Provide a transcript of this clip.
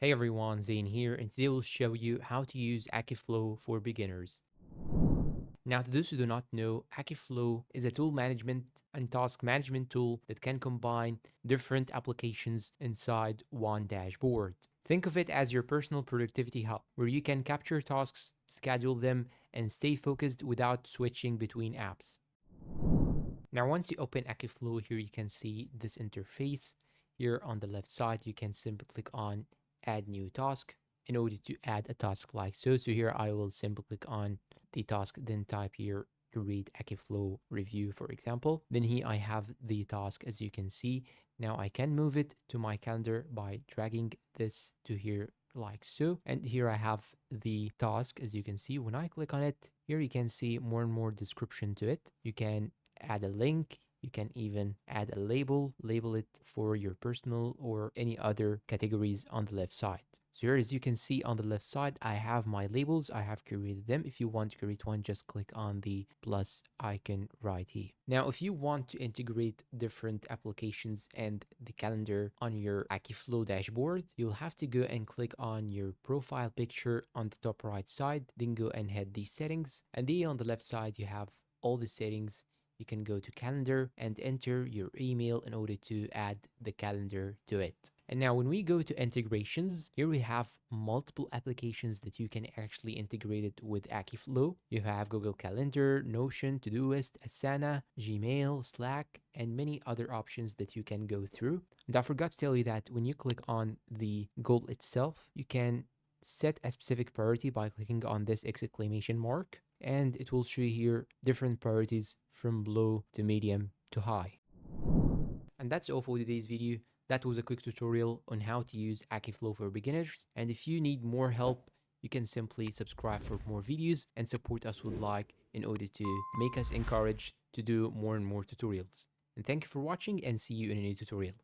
Hey everyone, Zane here, and today we'll show you how to use Akiflow for beginners. Now, to those who do not know, Akiflow is a tool management and task management tool that can combine different applications inside one dashboard. Think of it as your personal productivity hub, where you can capture tasks, schedule them, and stay focused without switching between apps. Now, once you open Akiflow, here you can see this interface. Here on the left side, you can simply click on Add New Task in order to add a task like so. So here I will simply click on the task, then type here to read Akiflow review, for example. Then here I have the task as you can see. Now I can move it to my calendar by dragging this to here like so. And here I have the task as you can see. When I click on it, here you can see more and more description to it. You can add a link. You can even add a label it for your personal or any other categories on the left side. So here, as you can see on the left side, I have my labels. I have created them. If you want to create one, just click on the plus icon right here. Now, if you want to integrate different applications and the calendar on your Akiflow dashboard, you'll have to go and click on your profile picture on the top right side, then go and hit the settings. And then on the left side, you have all the settings. You can go to calendar and enter your email in order to add the calendar to it. And now when we go to integrations, here we have multiple applications that you can actually integrate it with Akiflow. You have Google Calendar, Notion, Todoist, Asana, Gmail, Slack, and many other options that you can go through. And I forgot to tell you that when you click on the goal itself, you can set a specific priority by clicking on this exclamation mark, and it will show you here different priorities from low to medium to high. And that's all for today's video. That was a quick tutorial on how to use Akiflow for beginners. And if you need more help, you can simply subscribe for more videos and support us with like in order to make us encouraged to do more and more tutorials. And thank you for watching and see you in a new tutorial.